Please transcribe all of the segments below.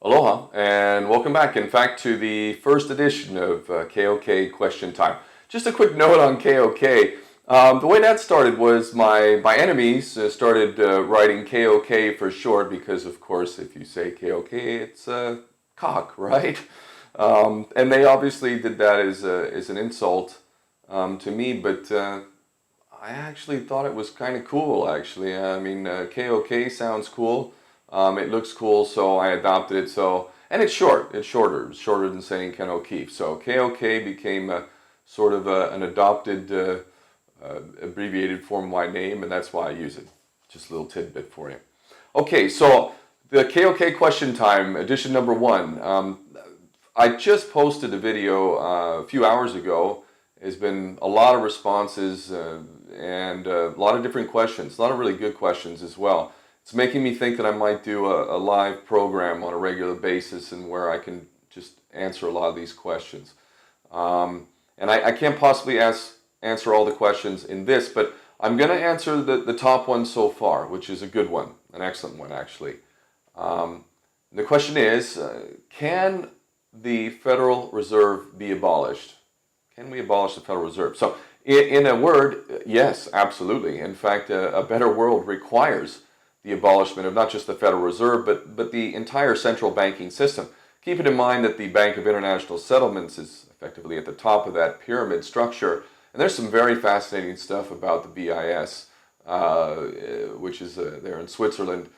Aloha and welcome back, in fact, to the first edition of KOK Question Time. Just a quick note on KOK. The way that started was my enemies started writing KOK for short because, of course, if you say KOK, it's cock, right? And they obviously did that as an insult to me, but I actually thought it was kind of cool, actually. I mean, KOK sounds cool. It looks cool, so I adopted it. And it's short. It's shorter than saying Ken O'Keefe. So KOK became a sort of an adopted, abbreviated form of my name, and that's why I use it. Just a little tidbit for you. Okay, so the KOK Question Time, edition number 1. I just posted a video a few hours ago. There's been a lot of responses and a lot of different questions, a lot of really good questions as well. It's making me think that I might do a live program on a regular basis and where I can just answer a lot of these questions. And I can't possibly answer all the questions in this, but I'm going to answer the top one so far, which is a good one, an excellent one actually. The question is, can the Federal Reserve be abolished? Can we abolish the Federal Reserve? So in a word, yes, absolutely. In fact, a better world requires the abolishment of not just the Federal Reserve, but the entire central banking system. Keeping in mind that the Bank of International Settlements is effectively at the top of that pyramid structure. And there's some very fascinating stuff about the BIS, which is there in Switzerland.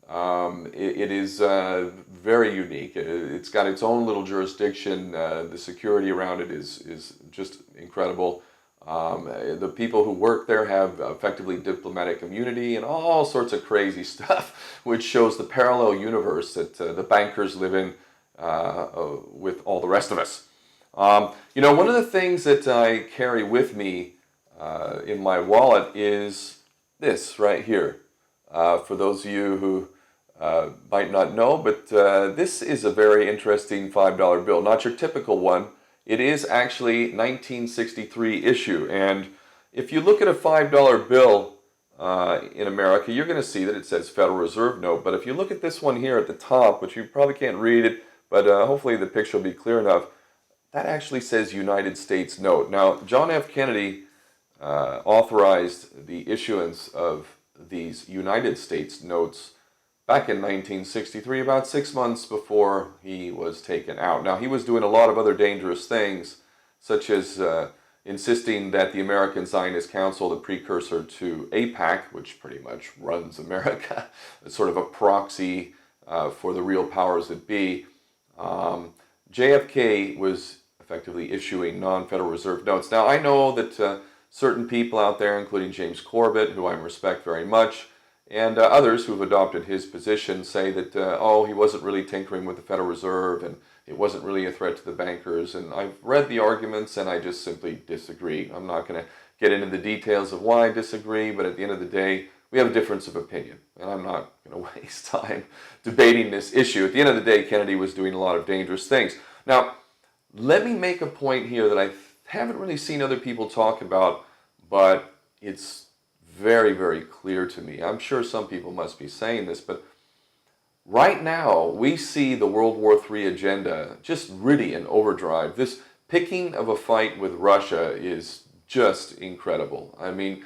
It is very unique. It's got its own little jurisdiction. The security around it is just incredible. The people who work there have effectively diplomatic immunity and all sorts of crazy stuff, which shows the parallel universe that the bankers live in with all the rest of us. One of the things that I carry with me in my wallet is this right here. For those of you who might not know, but this is a very interesting $5 bill, not your typical one. It is actually 1963 issue, and if you look at a $5 bill in America, you're going to see that it says Federal Reserve note. But if you look at this one here at the top, which you probably can't read it, but hopefully the picture will be clear enough, that actually says United States note. Now, John F. Kennedy authorized the issuance of these United States notes back in 1963, about 6 months before he was taken out. Now, he was doing a lot of other dangerous things, such as insisting that the American Zionist Council, the precursor to AIPAC, which pretty much runs America, is sort of a proxy for the real powers that be. JFK was effectively issuing non-Federal Reserve notes. Now, I know that certain people out there, including James Corbett, who I respect very much, and others who've adopted his position say that, he wasn't really tinkering with the Federal Reserve and it wasn't really a threat to the bankers. And I've read the arguments and I just simply disagree. I'm not going to get into the details of why I disagree, but at the end of the day, we have a difference of opinion. And I'm not going to waste time debating this issue. At the end of the day, Kennedy was doing a lot of dangerous things. Now, let me make a point here that I haven't really seen other people talk about, but it's very, very clear to me. I'm sure some people must be saying this, but right now we see the World War III agenda just really in overdrive. This picking of a fight with Russia is just incredible. I mean,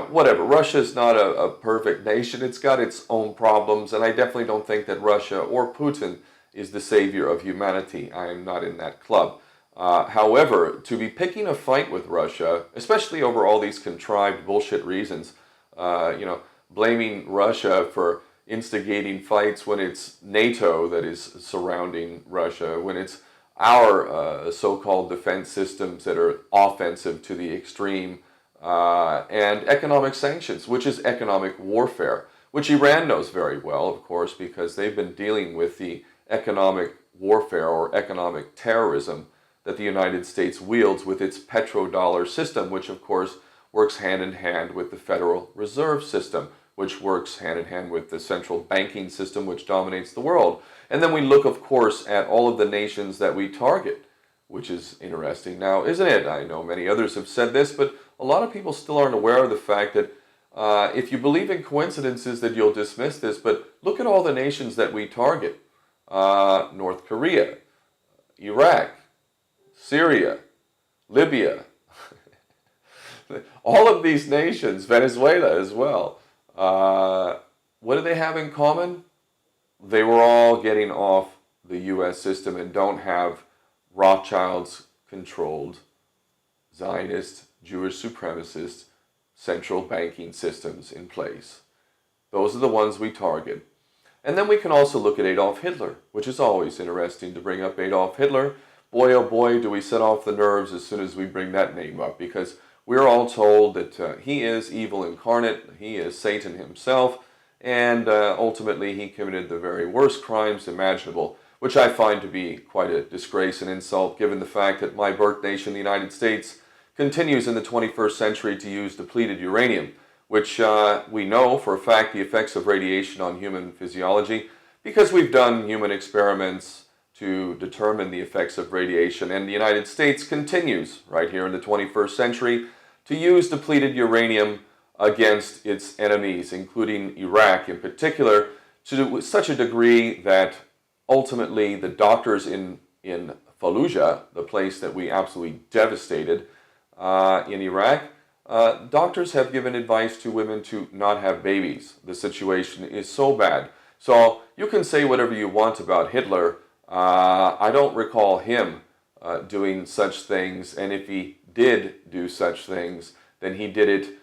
whatever. Russia's not a perfect nation. It's got its own problems, and I definitely don't think that Russia or Putin is the savior of humanity. I am not in that club. However, to be picking a fight with Russia, especially over all these contrived bullshit reasons, blaming Russia for instigating fights when it's NATO that is surrounding Russia, when it's our so-called defense systems that are offensive to the extreme, and economic sanctions, which is economic warfare, which Iran knows very well, of course, because they've been dealing with the economic warfare or economic terrorism that the United States wields with its petrodollar system, which of course works hand in hand with the Federal Reserve System, which works hand in hand with the central banking system, which dominates the world. And then we look, of course, at all of the nations that we target, which is interesting now, isn't it? I know many others have said this, but a lot of people still aren't aware of the fact that if you believe in coincidences, that you'll dismiss this, but look at all the nations that we target. North Korea, Iraq, Syria, Libya, all of these nations, Venezuela as well, what do they have in common? They were all getting off the U.S. system and don't have Rothschilds controlled Zionist, Jewish supremacist central banking systems in place. Those are the ones we target. And then we can also look at Adolf Hitler, which is always interesting to bring up Adolf Hitler. Boy, oh boy, do we set off the nerves as soon as we bring that name up, because we're all told that he is evil incarnate, he is Satan himself, and ultimately he committed the very worst crimes imaginable, which I find to be quite a disgrace and insult, given the fact that my birth nation, the United States, continues in the 21st century to use depleted uranium, which we know for a fact the effects of radiation on human physiology, because we've done human experiments to determine the effects of radiation, and the United States continues right here in the 21st century to use depleted uranium against its enemies, including Iraq in particular, to such a degree that ultimately the doctors in Fallujah, the place that we absolutely devastated in Iraq, doctors have given advice to women to not have babies. The situation is so bad. So you can say whatever you want about Hitler. I don't recall him doing such things, and if he did do such things, then he did it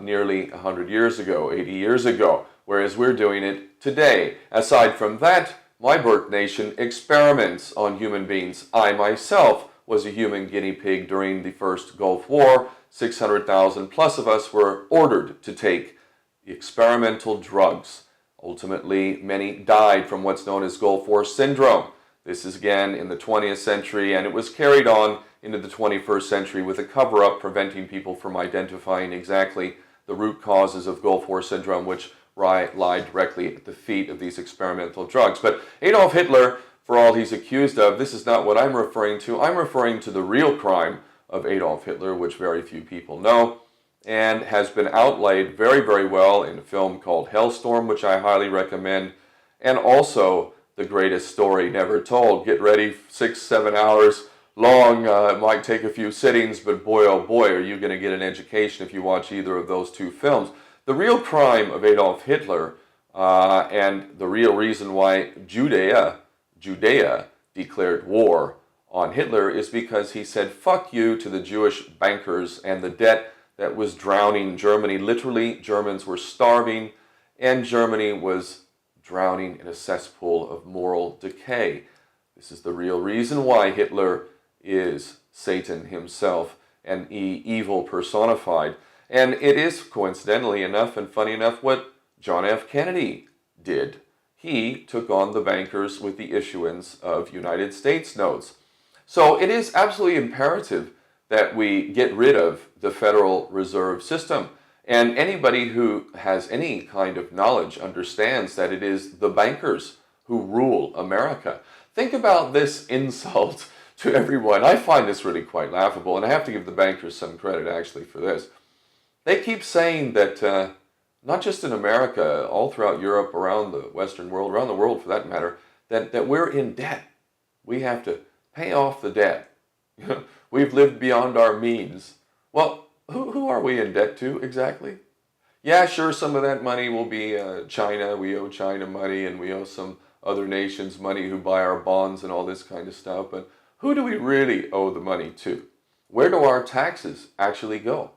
nearly 100 years ago, 80 years ago, whereas we're doing it today. Aside from that, my birth nation experiments on human beings. I myself was a human guinea pig during the first Gulf War. 600,000 plus of us were ordered to take experimental drugs. Ultimately, many died from what's known as Gulf War syndrome. This is again in the 20th century, and it was carried on into the 21st century with a cover-up preventing people from identifying exactly the root causes of Gulf War syndrome, which lie directly at the feet of these experimental drugs. But Adolf Hitler, for all he's accused of, this is not what I'm referring to. I'm referring to the real crime of Adolf Hitler, which very few people know, and has been outlaid very, very well in a film called Hellstorm, which I highly recommend, and also The Greatest Story Never Told. Get ready, 6-7 hours long. It might take a few sittings, but boy, oh boy, are you going to get an education if you watch either of those two films. The real crime of Adolf Hitler, and the real reason why Judea declared war on Hitler, is because he said fuck you to the Jewish bankers and the debt that was drowning Germany. Literally, Germans were starving, and Germany was drowning in a cesspool of moral decay. This is the real reason why Hitler is Satan himself, and evil personified. And it is, coincidentally enough and funny enough, what John F. Kennedy did. He took on the bankers with the issuance of United States notes. So it is absolutely imperative that we get rid of the Federal Reserve System. And anybody who has any kind of knowledge understands that it is the bankers who rule America. Think about this insult to everyone. I find this really quite laughable, and I have to give the bankers some credit actually for this. They keep saying that, not just in America, all throughout Europe, around the Western world, around the world for that matter, that we're in debt. We have to pay off the debt. We've lived beyond our means. Well, who are we in debt to exactly? Yeah, sure, some of that money will be China. We owe China money, and we owe some other nations money who buy our bonds and all this kind of stuff. But who do we really owe the money to? Where do our taxes actually go?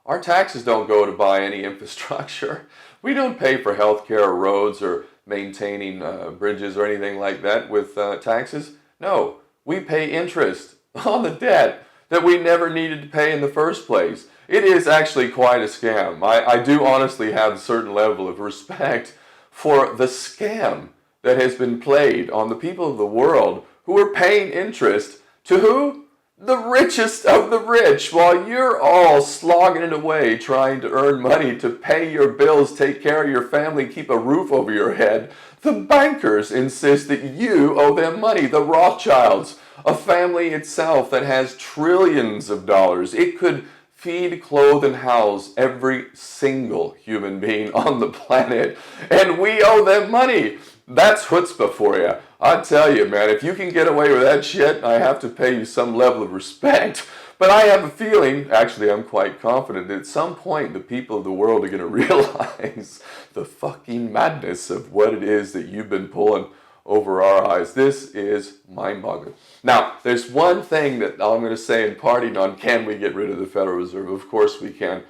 Our taxes don't go to buy any infrastructure. We don't pay for healthcare or roads or maintaining bridges or anything like that with taxes. No, we pay interest on the debt that we never needed to pay in the first place. It is actually quite a scam. I do honestly have a certain level of respect for the scam that has been played on the people of the world who are paying interest to who? The richest of the rich, while you're all slogging it away trying to earn money to pay your bills, take care of your family, keep a roof over your head. The bankers insist that you owe them money. The Rothschilds, a family itself that has trillions of dollars. It could feed, clothe, and house every single human being on the planet. And we owe them money. That's chutzpah for you. I tell you, man, if you can get away with that shit, I have to pay you some level of respect. But I have a feeling, actually I'm quite confident, that at some point the people of the world are going to realize the fucking madness of what it is that you've been pulling over our eyes. This is mind-boggling. Now, there's one thing that I'm going to say in parting on, can we get rid of the Federal Reserve? Of course we can.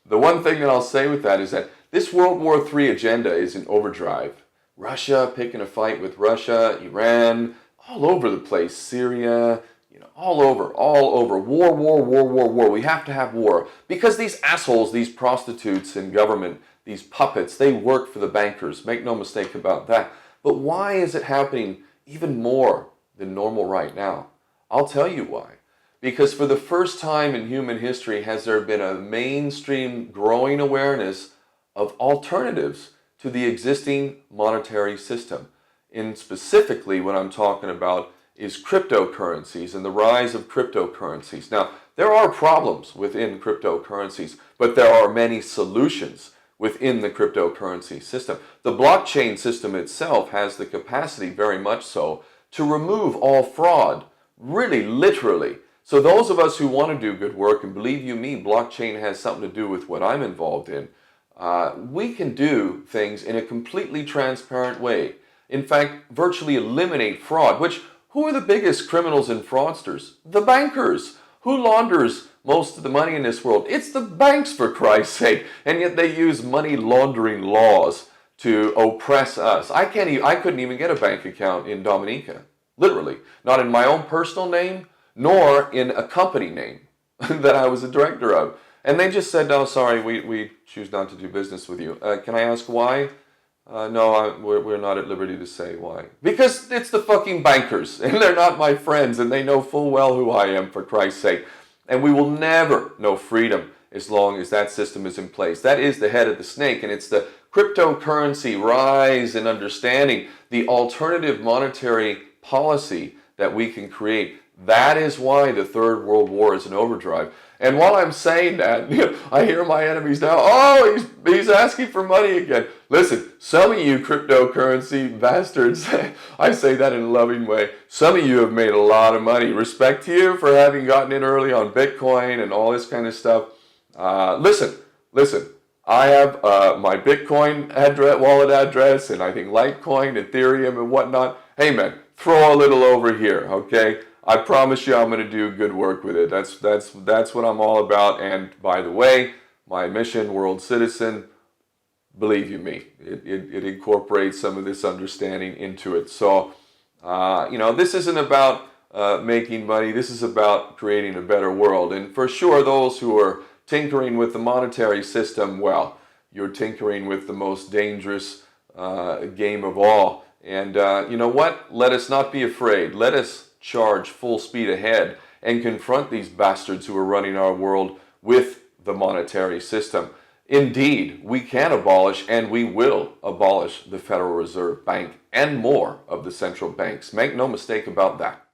The one thing that I'll say with that is that this World War III agenda is in overdrive. Russia picking a fight with Russia, Iran, all over the place, Syria, all over, war. We have to have war. Because these assholes, these prostitutes in government, these puppets, they work for the bankers. Make no mistake about that. But why is it happening even more than normal right now? I'll tell you why. Because for the first time in human history has there been a mainstream growing awareness of alternatives to the existing monetary system. And specifically what I'm talking about is cryptocurrencies and the rise of cryptocurrencies. Now, there are problems within cryptocurrencies, but there are many solutions within the cryptocurrency system. The blockchain system itself has the capacity, very much so, to remove all fraud, really, literally. So those of us who want to do good work, and believe you me, blockchain has something to do with what I'm involved in, we can do things in a completely transparent way. In fact, virtually eliminate fraud, which, who are the biggest criminals and fraudsters? The bankers. Who launders most of the money in this world? It's the banks, for Christ's sake. And yet they use money laundering laws to oppress us. I couldn't even get a bank account in Dominica. Literally. Not in my own personal name, nor in a company name that I was a director of. And they just said, no, sorry, we choose not to do business with you. Can I ask why? No, we're not at liberty to say why. Because it's the fucking bankers, and they're not my friends, and they know full well who I am, for Christ's sake. And we will never know freedom as long as that system is in place. That is the head of the snake, and it's the cryptocurrency rise in understanding the alternative monetary policy that we can create. That is why the Third World War is in overdrive. And while I'm saying that, I hear my enemies now, oh, he's asking for money again. Listen, some of you cryptocurrency bastards, I say that in a loving way, some of you have made a lot of money. Respect to you for having gotten in early on Bitcoin and all this kind of stuff. Listen, I have my Bitcoin wallet address, and I think Litecoin, Ethereum, and whatnot. Hey man, throw a little over here, okay? I promise you I'm going to do good work with it. That's what I'm all about. And by the way, my mission, World Citizen, believe you me, it incorporates some of this understanding into it. So, this isn't about making money. This is about creating a better world. And for sure, those who are tinkering with the monetary system, well, you're tinkering with the most dangerous game of all. And you know what? Let us not be afraid. Let us charge full speed ahead and confront these bastards who are running our world with the monetary system. Indeed, we can abolish, and we will abolish, the Federal Reserve Bank and more of the central banks. Make no mistake about that.